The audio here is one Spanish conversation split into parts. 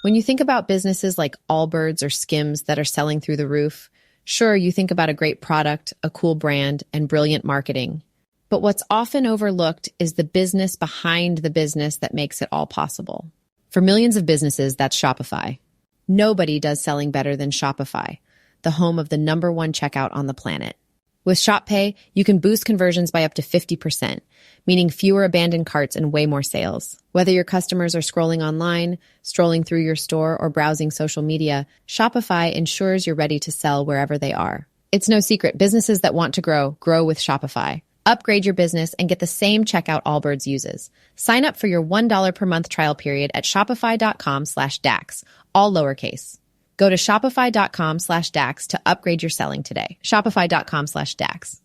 When you think about businesses like Allbirds or Skims that are selling through the roof, sure, you think about a great product, a cool brand, and brilliant marketing. But what's often overlooked is the business behind the business that makes it all possible. For millions of businesses, that's Shopify. Nobody does selling better than Shopify, the home of the #1 checkout on the planet. With Shop Pay, you can boost conversions by up to 50%, meaning fewer abandoned carts and way more sales. Whether your customers are scrolling online, strolling through your store, or browsing social media, Shopify ensures you're ready to sell wherever they are. It's no secret, businesses that want to grow, grow with Shopify. Upgrade your business and get the same checkout Allbirds uses. Sign up for your $1 per month trial period at shopify.com/DAX, all lowercase. Go to shopify.com/DAX to upgrade your selling today. Shopify.com/DAX.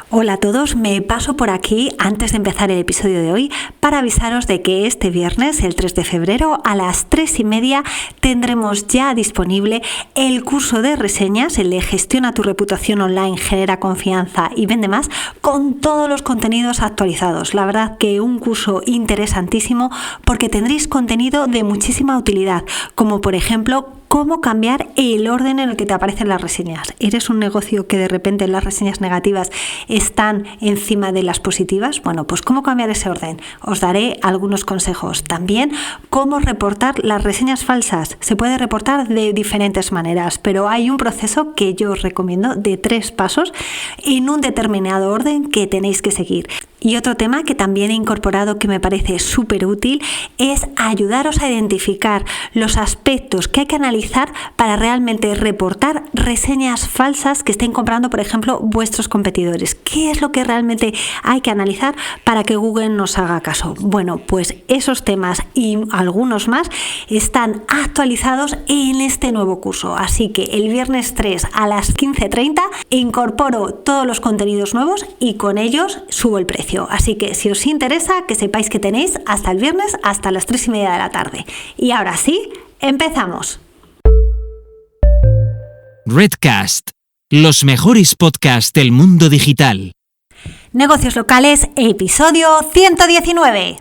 Hola a todos, me paso por aquí antes de empezar el episodio de hoy para avisaros de que este viernes, el 3 de febrero, a las 3:30 tendremos ya disponible el curso de reseñas, el de Gestiona tu reputación online, genera confianza y vende más, con todos los contenidos actualizados. La verdad que un curso interesantísimo porque tendréis contenido de muchísima utilidad, como por ejemplo cómo cambiar el orden en el que te aparecen las reseñas. ¿Eres un negocio que de repente las reseñas negativas están encima de las positivas? Bueno, pues cómo cambiar ese orden. Os daré algunos consejos. También cómo reportar las reseñas falsas. Se puede reportar de diferentes maneras, pero hay un proceso que yo os recomiendo de 3 pasos en un determinado orden que tenéis que seguir. Y otro tema que también he incorporado que me parece súper útil es ayudaros a identificar los aspectos que hay que analizar para realmente reportar reseñas falsas que estén comprando, por ejemplo, vuestros competidores. ¿Qué es lo que realmente hay que analizar para que Google nos haga caso? Bueno, pues esos temas y algunos más están actualizados en este nuevo curso. Así que el viernes 3 a las 15:30 incorporo todos los contenidos nuevos y con ellos subo el precio. Así que si os interesa, que sepáis que tenéis hasta el viernes, hasta las 3:30 de la tarde. Y ahora sí, empezamos. Redcast, los mejores podcasts del mundo digital. Negocios locales, episodio 119.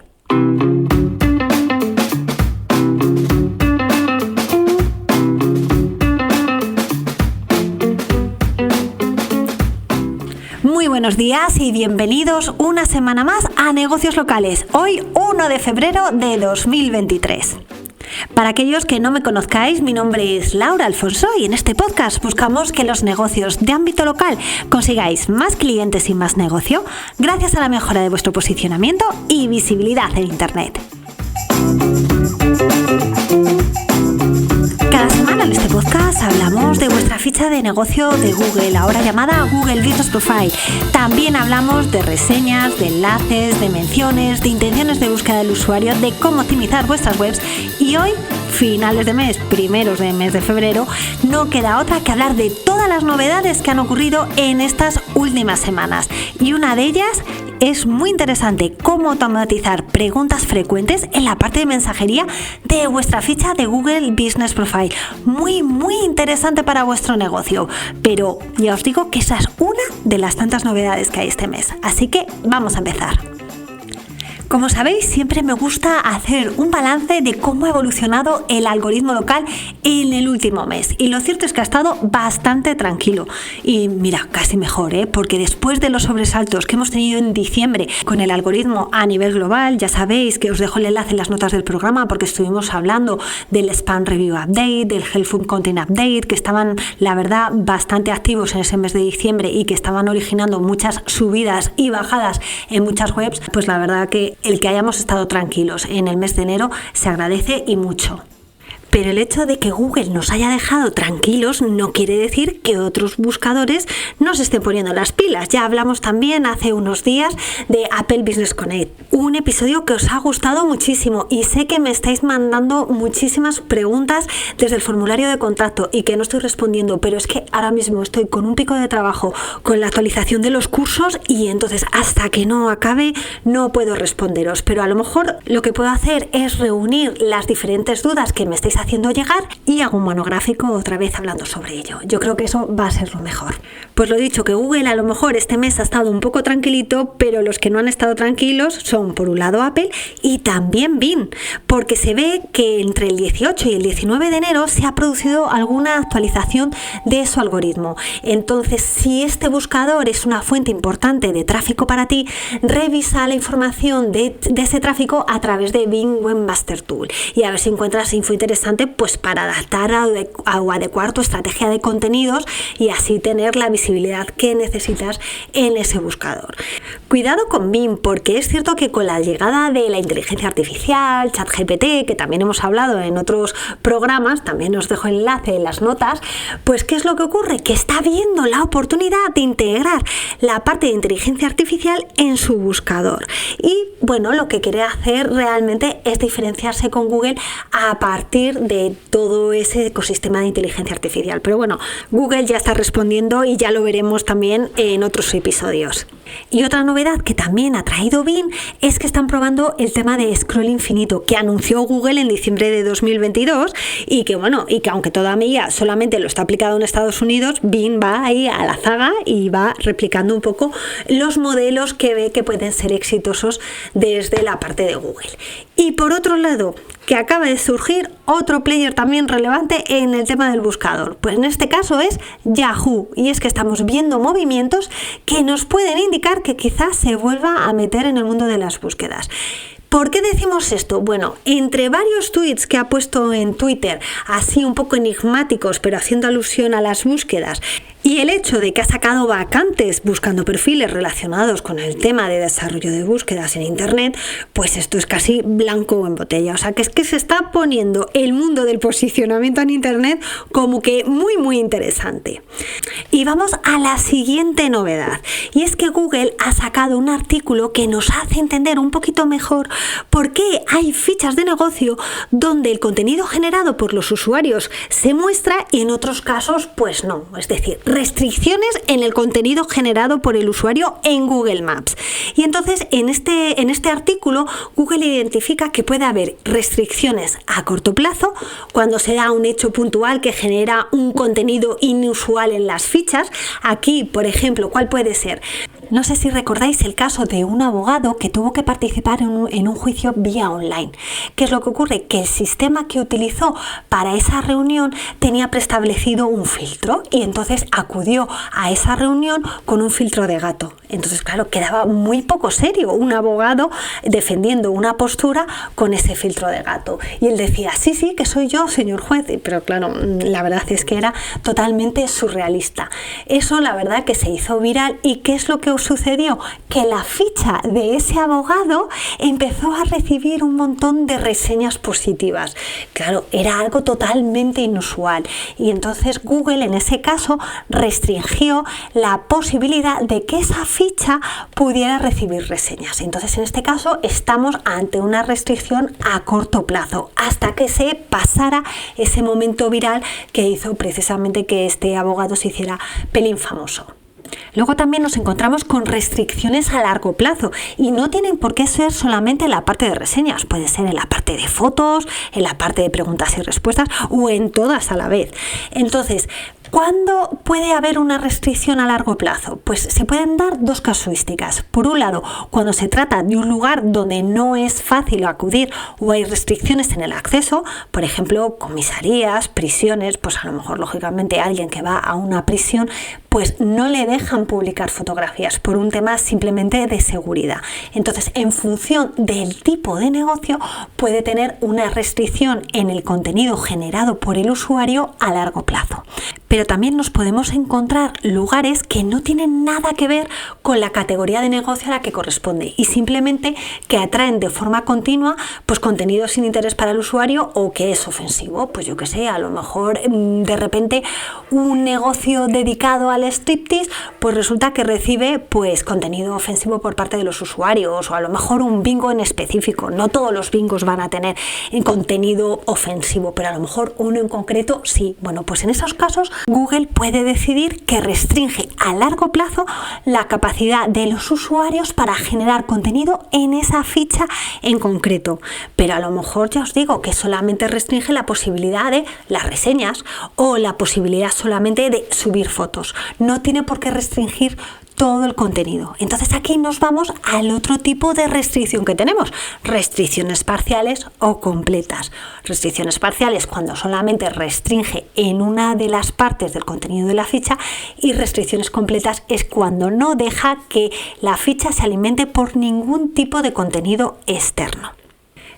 Muy buenos días y bienvenidos una semana más a Negocios Locales. Hoy 1 de febrero de 2023. Para aquellos que no me conozcáis, mi nombre es Laura Alfonso y en este podcast buscamos que los negocios de ámbito local consigáis más clientes y más negocio gracias a la mejora de vuestro posicionamiento y visibilidad en Internet. Cada semana en este podcast hablamos de vuestra ficha de negocio de Google, ahora llamada Google Business Profile. También hablamos de reseñas, de enlaces, de menciones, de intenciones de búsqueda del usuario, de cómo optimizar vuestras webs. Y hoy, finales de mes, primeros de mes de febrero, no queda otra que hablar de todas las novedades que han ocurrido en estas últimas semanas. Y una de ellas es muy interesante: cómo automatizar preguntas frecuentes en la parte de mensajería de vuestra ficha de Google Business Profile. Muy interesante para vuestro negocio. Pero ya os digo que esa es una de las tantas novedades que hay este mes. Así que vamos a empezar. Como sabéis, siempre me gusta hacer un balance de cómo ha evolucionado el algoritmo local en el último mes. Y lo cierto es que ha estado bastante tranquilo. Y mira, casi mejor, porque después de los sobresaltos que hemos tenido en diciembre con el algoritmo a nivel global, ya sabéis que os dejo el enlace en las notas del programa porque estuvimos hablando del Spam Review Update, del Health Food Content Update, que estaban, la verdad, bastante activos en ese mes de diciembre y que estaban originando muchas subidas y bajadas en muchas webs. Pues la verdad que el que hayamos estado tranquilos en el mes de enero se agradece y mucho. Pero el hecho de que Google nos haya dejado tranquilos no quiere decir que otros buscadores no se estén poniendo las pilas. Ya hablamos también hace unos días de Apple Business Connect, un episodio que os ha gustado muchísimo y sé que me estáis mandando muchísimas preguntas desde el formulario de contacto y que no estoy respondiendo, pero es que ahora mismo estoy con un pico de trabajo con la actualización de los cursos y entonces hasta que no acabe no puedo responderos. Pero a lo mejor lo que puedo hacer es reunir las diferentes dudas que me estáis haciendo llegar y hago un monográfico otra vez hablando sobre ello. Yo creo que eso va a ser lo mejor. Pues lo dicho, que Google a lo mejor este mes ha estado un poco tranquilito, pero los que no han estado tranquilos son por un lado Apple y también Bing, porque se ve que entre el 18 y el 19 de enero se ha producido alguna actualización de su algoritmo. Entonces, si este buscador es una fuente importante de tráfico para ti, revisa la información de ese tráfico a través de Bing Webmaster Tool y a ver si encuentras info interesante pues para adaptar o adecuar tu estrategia de contenidos y así tener la visibilidad que necesitas en ese buscador. Cuidado con Bing, porque es cierto que con la llegada de la inteligencia artificial, ChatGPT, que también hemos hablado en otros programas, también os dejo el enlace en las notas, pues ¿qué es lo que ocurre? Que está viendo la oportunidad de integrar la parte de inteligencia artificial en su buscador. Y bueno, lo que quiere hacer realmente es diferenciarse con Google a partir de todo ese ecosistema de inteligencia artificial. Pero bueno, Google ya está respondiendo y ya lo veremos también en otros episodios. Y otra novedad que también ha traído Bing es que están probando el tema de scroll infinito que anunció Google en diciembre de 2022 y que aunque todavía solamente lo está aplicado en Estados Unidos, Bing va ahí a la zaga y va replicando un poco los modelos que ve que pueden ser exitosos desde la parte de Google. Y por otro lado, que acaba de surgir otro player también relevante en el tema del buscador. Pues en este caso es Yahoo, y es que estamos viendo movimientos que nos pueden indicar que quizás se vuelva a meter en el mundo de las búsquedas. ¿Por qué decimos esto? Bueno, entre varios tweets que ha puesto en Twitter, así un poco enigmáticos, pero haciendo alusión a las búsquedas, y el hecho de que ha sacado vacantes buscando perfiles relacionados con el tema de desarrollo de búsquedas en Internet, pues esto es casi blanco en botella. O sea, que es que se está poniendo el mundo del posicionamiento en Internet como que muy, muy interesante. Y vamos a la siguiente novedad. Y es que Google ha sacado un artículo que nos hace entender un poquito mejor por qué hay fichas de negocio donde el contenido generado por los usuarios se muestra y en otros casos, pues no. Es decir, restricciones en el contenido generado por el usuario en Google Maps. Y entonces en este artículo Google identifica que puede haber restricciones a corto plazo cuando se da un hecho puntual que genera un contenido inusual en las fichas. Aquí, por ejemplo, ¿cuál puede ser? No sé si recordáis el caso de un abogado que tuvo que participar en un juicio vía online. ¿Qué es lo que ocurre? Que el sistema que utilizó para esa reunión tenía preestablecido un filtro y entonces acudió a esa reunión con un filtro de gato. Entonces, claro, quedaba muy poco serio un abogado defendiendo una postura con ese filtro de gato. Y él decía, sí, que soy yo, señor juez. Pero claro, la verdad es que era totalmente surrealista. Eso, la verdad, que se hizo viral. ¿Y qué es lo que sucedió? Que la ficha de ese abogado empezó a recibir un montón de reseñas positivas. Claro, era algo totalmente inusual. Y entonces Google, en ese caso, restringió la posibilidad de que esa ficha pudiera recibir reseñas. Entonces, en este caso, estamos ante una restricción a corto plazo, hasta que se pasara ese momento viral que hizo precisamente que este abogado se hiciera pelín famoso. Luego también nos encontramos con restricciones a largo plazo y no tienen por qué ser solamente en la parte de reseñas, puede ser en la parte de fotos, en la parte de preguntas y respuestas o en todas a la vez. Entonces, ¿cuándo puede haber una restricción a largo plazo? Pues se pueden dar dos casuísticas. Por un lado, cuando se trata de un lugar donde no es fácil acudir o hay restricciones en el acceso, por ejemplo, comisarías, prisiones, pues a lo mejor lógicamente alguien que va a una prisión pues no le dejan publicar fotografías por un tema simplemente de seguridad. Entonces, en función del tipo de negocio, puede tener una restricción en el contenido generado por el usuario a largo plazo. Pero también nos podemos encontrar lugares que no tienen nada que ver con la categoría de negocio a la que corresponde y simplemente que atraen de forma continua pues contenido sin interés para el usuario o que es ofensivo. Pues yo que sé, a lo mejor de repente un negocio dedicado al striptease pues resulta que recibe pues contenido ofensivo por parte de los usuarios, o a lo mejor un bingo en específico. No todos los bingos van a tener contenido ofensivo, pero a lo mejor uno en concreto sí. Bueno, pues en esos casos Google puede decidir que restringe a largo plazo la capacidad de los usuarios para generar contenido en esa ficha en concreto. Pero a lo mejor ya os digo que solamente restringe la posibilidad de las reseñas o la posibilidad solamente de subir fotos. No tiene por qué restringir todo el contenido. Entonces aquí nos vamos al otro tipo de restricción que tenemos, restricciones parciales o completas. Restricciones parciales cuando solamente restringe en una de las partes del contenido de la ficha, y restricciones completas es cuando no deja que la ficha se alimente por ningún tipo de contenido externo.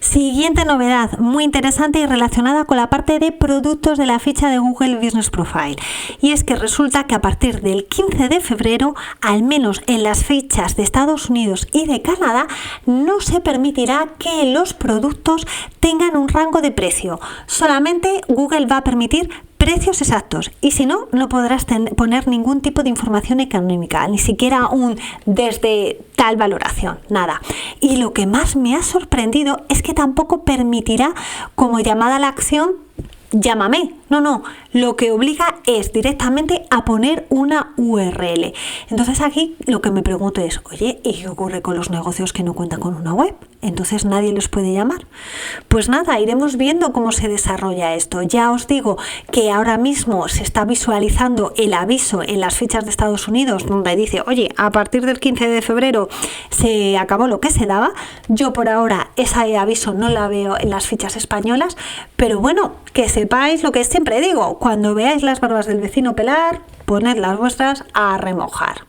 Siguiente novedad muy interesante y relacionada con la parte de productos de la ficha de Google Business Profile, y es que resulta que a partir del 15 de febrero, al menos en las fichas de Estados Unidos y de Canadá, no se permitirá que los productos tengan un rango de precio. Solamente Google va a permitir precios exactos, y si no, no podrás poner ningún tipo de información económica, ni siquiera un desde tal valoración, nada. Y lo que más me ha sorprendido es que tampoco permitirá como llamada a la acción llámame. No, lo que obliga es directamente a poner una URL. Entonces aquí lo que me pregunto es, oye, ¿y qué ocurre con los negocios que no cuentan con una web? Entonces nadie los puede llamar. Pues nada, iremos viendo cómo se desarrolla esto. Ya os digo que ahora mismo se está visualizando el aviso en las fichas de Estados Unidos donde dice, oye, a partir del 15 de febrero se acabó lo que se daba. Yo por ahora ese aviso no la veo en las fichas españolas, pero bueno, que sepáis lo que siempre digo, cuando veáis las barbas del vecino pelar, poned las vuestras a remojar.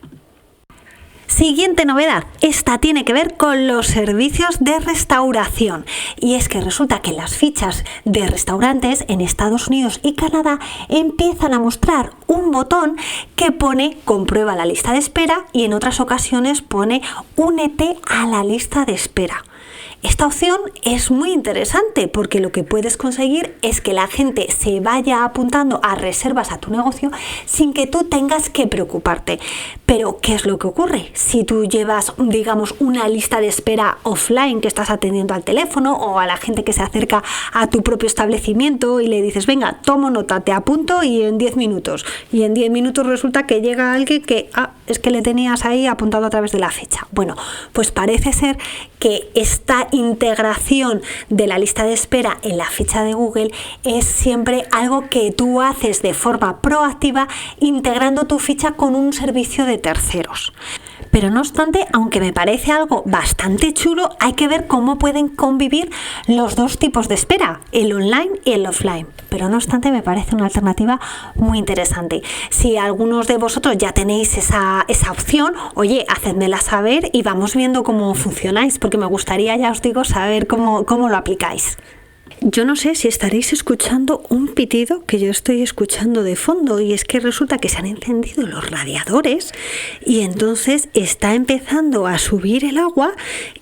Siguiente novedad, esta tiene que ver con los servicios de restauración, y es que resulta que las fichas de restaurantes en Estados Unidos y Canadá empiezan a mostrar un botón que pone comprueba la lista de espera, y en otras ocasiones pone únete a la lista de espera. Esta opción es muy interesante porque lo que puedes conseguir es que la gente se vaya apuntando a reservas a tu negocio sin que tú tengas que preocuparte. Pero, ¿qué es lo que ocurre? Si tú llevas, digamos, una lista de espera offline que estás atendiendo al teléfono o a la gente que se acerca a tu propio establecimiento y le dices, venga, tomo nota, te apunto y en 10 minutos. Y en 10 minutos resulta que llega alguien que, es que le tenías ahí apuntado a través de la fecha. Bueno, pues parece ser que esta integración de la lista de espera en la ficha de Google es siempre algo que tú haces de forma proactiva integrando tu ficha con un servicio de terceros. Pero no obstante, aunque me parece algo bastante chulo, hay que ver cómo pueden convivir los dos tipos de espera, el online y el offline. Pero no obstante, me parece una alternativa muy interesante. Si algunos de vosotros ya tenéis esa opción, oye, hacedmela saber y vamos viendo cómo funcionáis, porque me gustaría, ya os digo, saber cómo lo aplicáis. Yo no sé si estaréis escuchando un pitido que yo estoy escuchando de fondo, y es que resulta que se han encendido los radiadores y entonces está empezando a subir el agua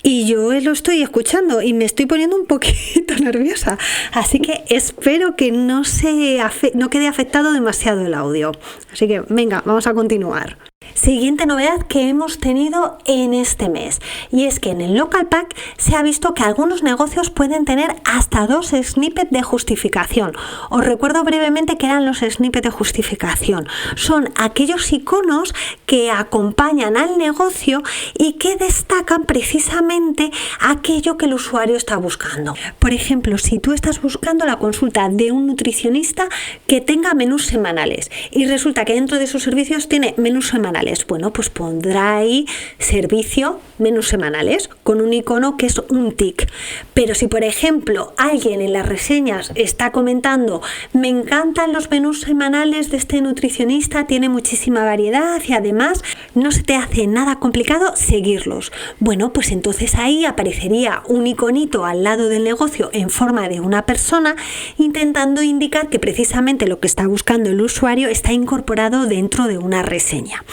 y yo lo estoy escuchando y me estoy poniendo un poquito nerviosa, así que espero que no quede afectado demasiado el audio. Así que venga, vamos a continuar. Siguiente novedad que hemos tenido en este mes, y es que en el Local Pack se ha visto que algunos negocios pueden tener hasta 2 snippets de justificación. Os recuerdo brevemente qué eran los snippets de justificación. Son aquellos iconos que acompañan al negocio y que destacan precisamente aquello que el usuario está buscando. Por ejemplo, si tú estás buscando la consulta de un nutricionista que tenga menús semanales y resulta que dentro de sus servicios tiene menús semanales, bueno, pues pondrá ahí servicio menús semanales con un icono que es un tic. Pero si por ejemplo alguien en las reseñas está comentando, me encantan los menús semanales de este nutricionista, tiene muchísima variedad y además no se te hace nada complicado seguirlos, bueno, pues entonces ahí aparecería un iconito al lado del negocio en forma de una persona intentando indicar que precisamente lo que está buscando el usuario está incorporado dentro de una reseña.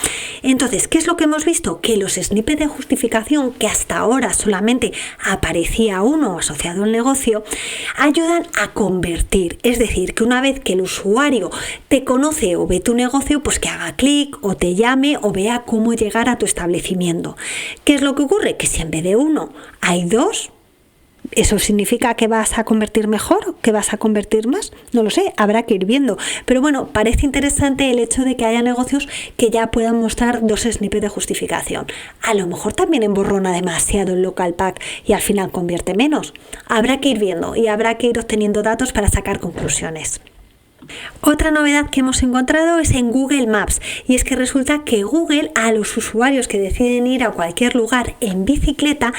Entonces, ¿qué es lo que hemos visto? Que los snippets de justificación, que hasta ahora solamente aparecía uno asociado al negocio, ayudan a convertir. Es decir, que una vez que el usuario te conoce o ve tu negocio, pues que haga clic o te llame o vea cómo llegar a tu establecimiento. ¿Qué es lo que ocurre? Que si en vez de uno hay 2, ¿Eso significa que vas a convertir mejor? ¿Que vas a convertir más? No lo sé, habrá que ir viendo. Pero bueno, parece interesante el hecho de que haya negocios que ya puedan mostrar 2 snippets de justificación. A lo mejor también emborrona demasiado el local pack y al final convierte menos. Habrá que ir viendo y habrá que ir obteniendo datos para sacar conclusiones. Otra novedad que hemos encontrado es en Google Maps, y es que resulta que Google a los usuarios que deciden ir a cualquier lugar en bicicleta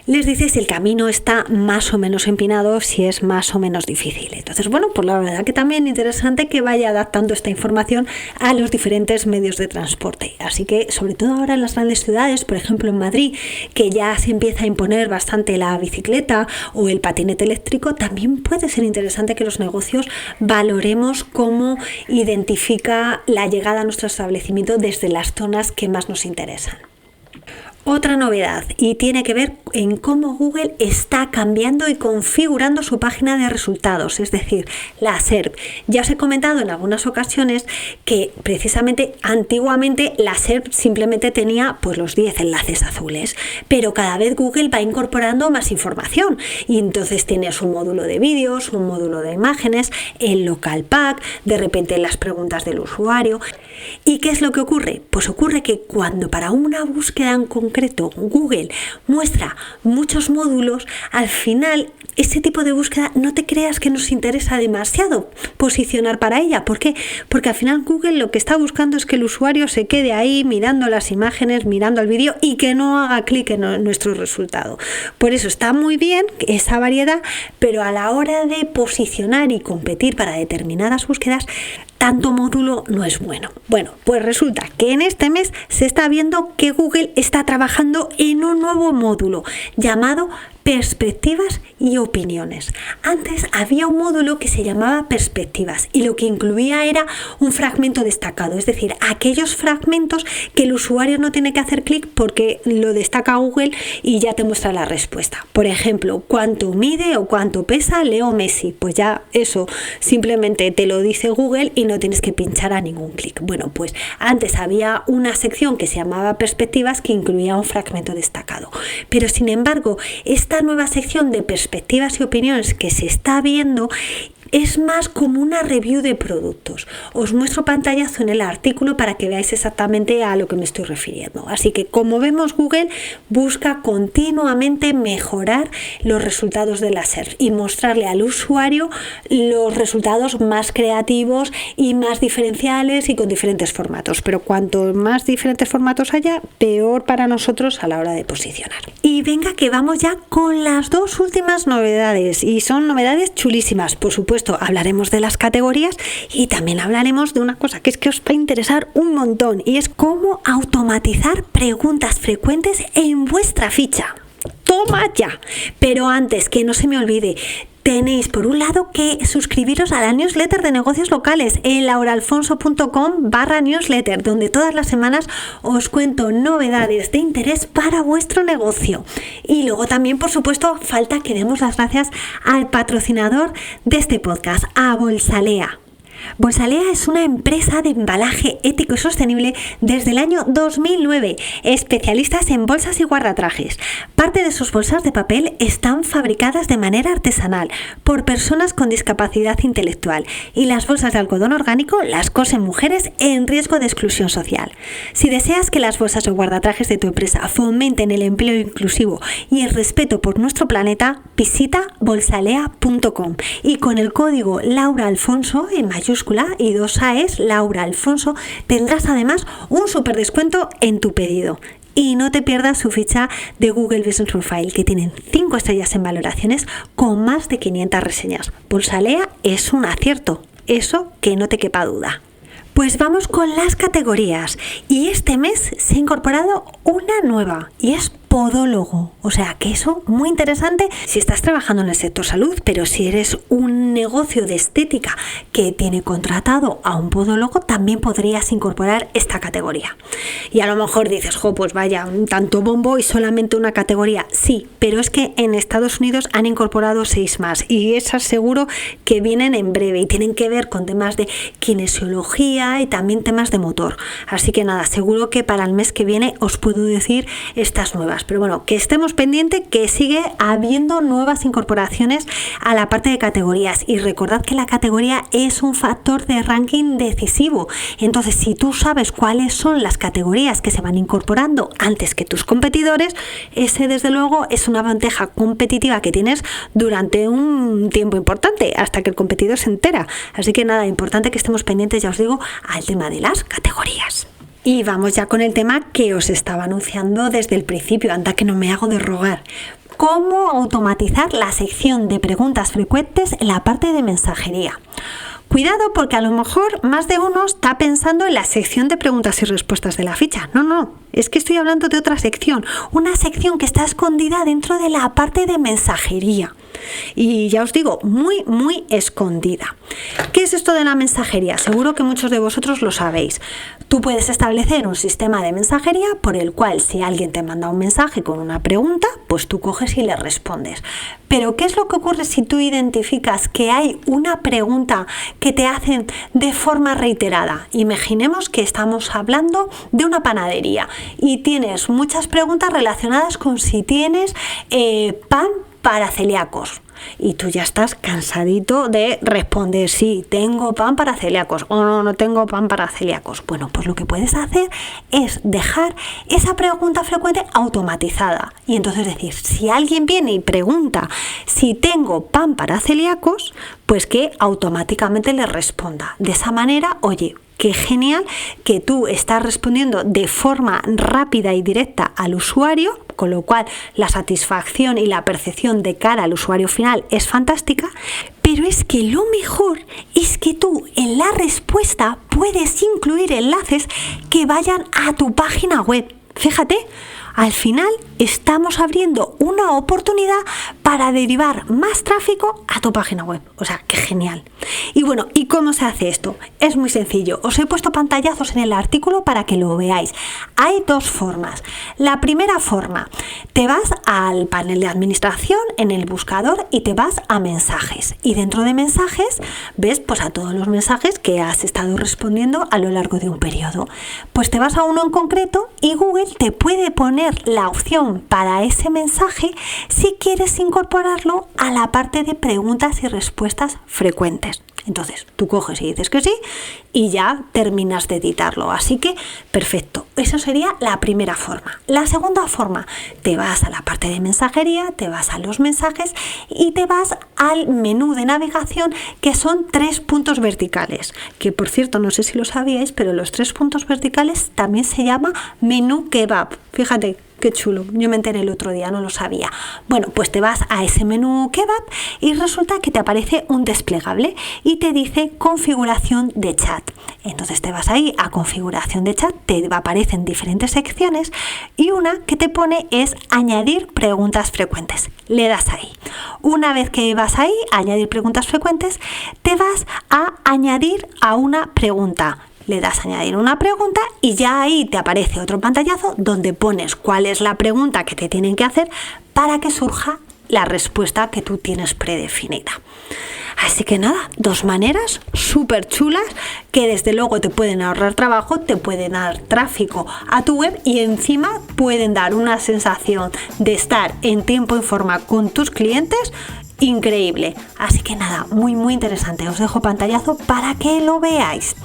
les dice si el camino está más o menos empinado, si es más o menos difícil. Entonces, bueno, pues la verdad que también interesante que vaya adaptando esta información a los diferentes medios de transporte. Así que, sobre todo ahora en las grandes ciudades, por ejemplo en Madrid, que ya se empieza a imponer bastante la bicicleta o el patinete eléctrico, también puede ser interesante que los negocios valoremos cómo identifica la llegada a nuestro establecimiento desde las zonas que más nos interesan. Otra novedad, y tiene que ver en cómo Google está cambiando y configurando su página de resultados, es decir, la SERP. Ya os he comentado en algunas ocasiones que precisamente antiguamente la SERP simplemente tenía pues los 10 enlaces azules, pero cada vez Google va incorporando más información y entonces tienes un módulo de vídeos, un módulo de imágenes, el local pack, de repente las preguntas del usuario. ¿Y qué es lo que ocurre? Pues ocurre que cuando para una búsqueda en concreto Google muestra muchos módulos, al final ese tipo de búsqueda no te creas que nos interesa demasiado posicionar para ella. ¿Por qué? Porque al final Google lo que está buscando es que el usuario se quede ahí mirando las imágenes, mirando el vídeo y que no haga clic en nuestro resultado. Por eso está muy bien esa variedad, pero a la hora de posicionar y competir para determinadas búsquedas, tanto módulo no es bueno. Bueno, pues resulta que en este mes se está viendo que Google está trabajando en un nuevo módulo llamado Perspectivas y opiniones. Antes había un módulo que se llamaba Perspectivas y lo que incluía era un fragmento destacado, es decir, aquellos fragmentos que el usuario no tiene que hacer clic porque lo destaca Google y ya te muestra la respuesta. Por ejemplo, ¿cuánto mide o cuánto pesa Leo Messi? Pues ya eso simplemente te lo dice Google y no tienes que pinchar a ningún clic. Bueno, pues antes había una sección que se llamaba Perspectivas que incluía un fragmento destacado, pero sin embargo esta nueva sección de perspectivas y opiniones que se está viendo es más como una review de productos. Os muestro pantallazo en el artículo para que veáis exactamente a lo que me estoy refiriendo. Así que, como vemos, Google busca continuamente mejorar los resultados de la SERP y mostrarle al usuario los resultados más creativos y más diferenciales y con diferentes formatos. Pero cuanto más diferentes formatos haya, peor para nosotros a la hora de posicionar. Y venga que vamos ya con las 2 últimas novedades. Y son novedades chulísimas, por supuesto. Hablaremos de las categorías y también hablaremos de una cosa que es que os va a interesar un montón y es cómo automatizar preguntas frecuentes en vuestra ficha. ¡Toma ya! Pero antes, que no se me olvide, tenéis por un lado que suscribiros a la newsletter de negocios locales en lauraalfonso.com/newsletter, donde todas las semanas os cuento novedades de interés para vuestro negocio. Y luego también, por supuesto, falta que demos las gracias al patrocinador de este podcast, a Bolsalea. Bolsalea es una empresa de embalaje ético y sostenible desde el año 2009, especialistas en bolsas y guardatrajes. Parte de sus bolsas de papel están fabricadas de manera artesanal por personas con discapacidad intelectual y las bolsas de algodón orgánico las cosen mujeres en riesgo de exclusión social. Si deseas que las bolsas o guardatrajes de tu empresa fomenten el empleo inclusivo y el respeto por nuestro planeta, visita bolsalea.com y con el código LauraAlfonso en mayúscula y 2 A's, Laura Alfonso, tendrás además un super descuento en tu pedido. Y no te pierdas su ficha de Google Business Profile, que tienen 5 estrellas en valoraciones con más de 500 reseñas. Bolsalea es un acierto, eso que no te quepa duda. Pues vamos con las categorías y este mes se ha incorporado una nueva y es podólogo, o sea que eso muy interesante si estás trabajando en el sector salud, pero si eres un negocio de estética que tiene contratado a un podólogo, también podrías incorporar esta categoría. Y a lo mejor dices, pues vaya, tanto bombo y solamente una categoría. Sí, pero es que en Estados Unidos han incorporado 6 más y esas seguro que vienen en breve y tienen que ver con temas de kinesiología y también temas de motor. Así que nada, seguro que para el mes que viene os puedo decir estas nuevas. más. Pero bueno, que estemos pendientes que sigue habiendo nuevas incorporaciones a la parte de categorías. Y recordad que la categoría es un factor de ranking decisivo. Entonces, si tú sabes cuáles son las categorías que se van incorporando antes que tus competidores, ese desde luego es una ventaja competitiva que tienes durante un tiempo importante, hasta que el competidor se entera. Así que nada, importante que estemos pendientes, ya os digo, al tema de las categorías. Y vamos ya con el tema que os estaba anunciando desde el principio, anda que no me hago de rogar. ¿Cómo automatizar la sección de preguntas frecuentes en la parte de mensajería? Cuidado, porque a lo mejor más de uno está pensando en la sección de preguntas y respuestas de la ficha. No, es que estoy hablando de otra sección, una sección que está escondida dentro de la parte de mensajería. Y ya os digo, muy escondida. ¿Qué es esto de la mensajería? Seguro que muchos de vosotros lo sabéis. Tú puedes establecer un sistema de mensajería por el cual si alguien te manda un mensaje con una pregunta, pues tú coges y le respondes. Pero ¿qué es lo que ocurre si tú identificas que hay una pregunta que te hacen de forma reiterada? Imaginemos que estamos hablando de una panadería y tienes muchas preguntas relacionadas con si tienes pan para celíacos. Y tú ya estás cansadito de responder sí, tengo pan para celíacos o no tengo pan para celíacos. Bueno, pues lo que puedes hacer es dejar esa pregunta frecuente automatizada. Y entonces decir, si alguien viene y pregunta si tengo pan para celíacos, pues que automáticamente le responda. De esa manera, oye, qué genial que tú estás respondiendo de forma rápida y directa al usuario, con lo cual la satisfacción y la percepción de cara al usuario final es fantástica, pero es que lo mejor es que tú en la respuesta puedes incluir enlaces que vayan a tu página web. Fíjate, al final estamos abriendo una oportunidad para derivar más tráfico a tu página web. O sea, qué genial. Y bueno, ¿y cómo se hace esto? Es muy sencillo. Os he puesto pantallazos en el artículo para que lo veáis. Hay dos formas. La primera forma, te vas al panel de administración en el buscador y te vas a mensajes. Y dentro de mensajes ves pues a todos los mensajes que has estado respondiendo a lo largo de un periodo. Pues te vas a uno en concreto y Google te puede poner la opción para ese mensaje si quieres incorporarlo a la parte de preguntas y respuestas frecuentes. Entonces tú coges y dices que sí y ya terminas de editarlo. Así que perfecto, eso sería la primera forma. La segunda forma, te vas a la parte de mensajería, te vas a los mensajes y te vas al menú de navegación, que son 3 puntos verticales, que por cierto no sé si lo sabíais, pero los 3 puntos verticales también se llama menú kebab. Fíjate qué chulo, yo me enteré el otro día, no lo sabía. Bueno, pues te vas a ese menú kebab y resulta que te aparece un desplegable y te dice configuración de chat. Entonces te vas ahí a configuración de chat, te aparecen diferentes secciones y una que te pone es añadir preguntas frecuentes. Le das ahí. Una vez que vas ahí a añadir preguntas frecuentes, te vas a añadir a una pregunta. Le das a añadir una pregunta y ya ahí te aparece otro pantallazo donde pones cuál es la pregunta que te tienen que hacer para que surja la respuesta que tú tienes predefinida. Así que nada, 2 maneras súper chulas que desde luego te pueden ahorrar trabajo, te pueden dar tráfico a tu web y encima pueden dar una sensación de estar en tiempo y forma con tus clientes increíble. Así que nada, muy interesante. Os dejo pantallazo para que lo veáis.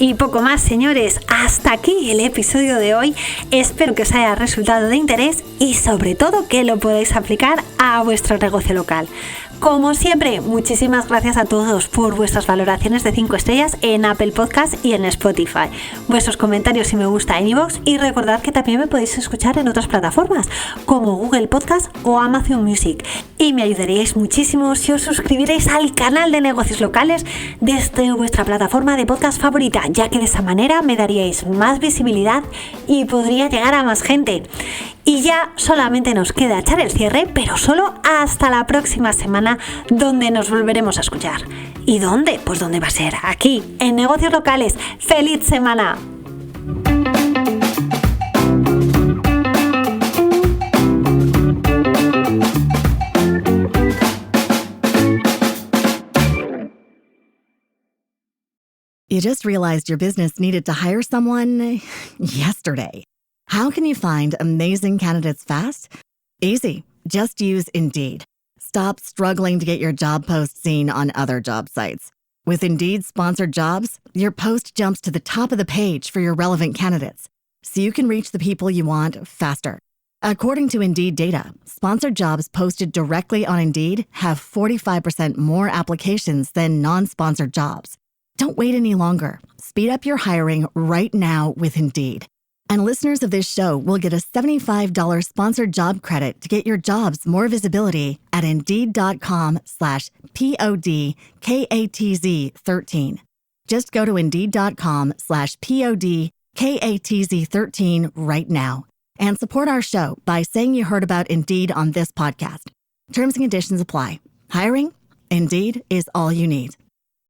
Y poco más, señores, hasta aquí el episodio de hoy. Espero que os haya resultado de interés y sobre todo que lo podáis aplicar a vuestro negocio local. Como siempre, muchísimas gracias a todos por vuestras valoraciones de 5 estrellas en Apple Podcast y en Spotify, vuestros comentarios y me gusta en iVoox, y recordad que también me podéis escuchar en otras plataformas como Google Podcast o Amazon Music. Y me ayudaríais muchísimo si os suscribierais al canal de negocios locales desde vuestra plataforma de podcast favorita, ya que de esa manera me daríais más visibilidad y podría llegar a más gente. Y ya solamente nos queda echar el cierre, pero solo hasta la próxima semana, donde nos volveremos a escuchar. ¿Y dónde? Pues ¿dónde va a ser? Aquí, en Negocios Locales. ¡Feliz semana! You just realized your business needed to hire someone yesterday. How can you find amazing candidates fast? Easy. Just use Indeed. Stop struggling to get your job post seen on other job sites. With Indeed sponsored jobs, your post jumps to the top of the page for your relevant candidates, so you can reach the people you want faster. According to Indeed data, sponsored jobs posted directly on Indeed have 45% more applications than non-sponsored jobs. Don't wait any longer. Speed up your hiring right now with Indeed. And listeners of this show will get a $75 sponsored job credit to get your jobs more visibility at Indeed.com/PODKATZ13. Just go to Indeed.com/PODKATZ13 right now and support our show by saying you heard about Indeed on this podcast. Terms and conditions apply. Hiring? Indeed is all you need.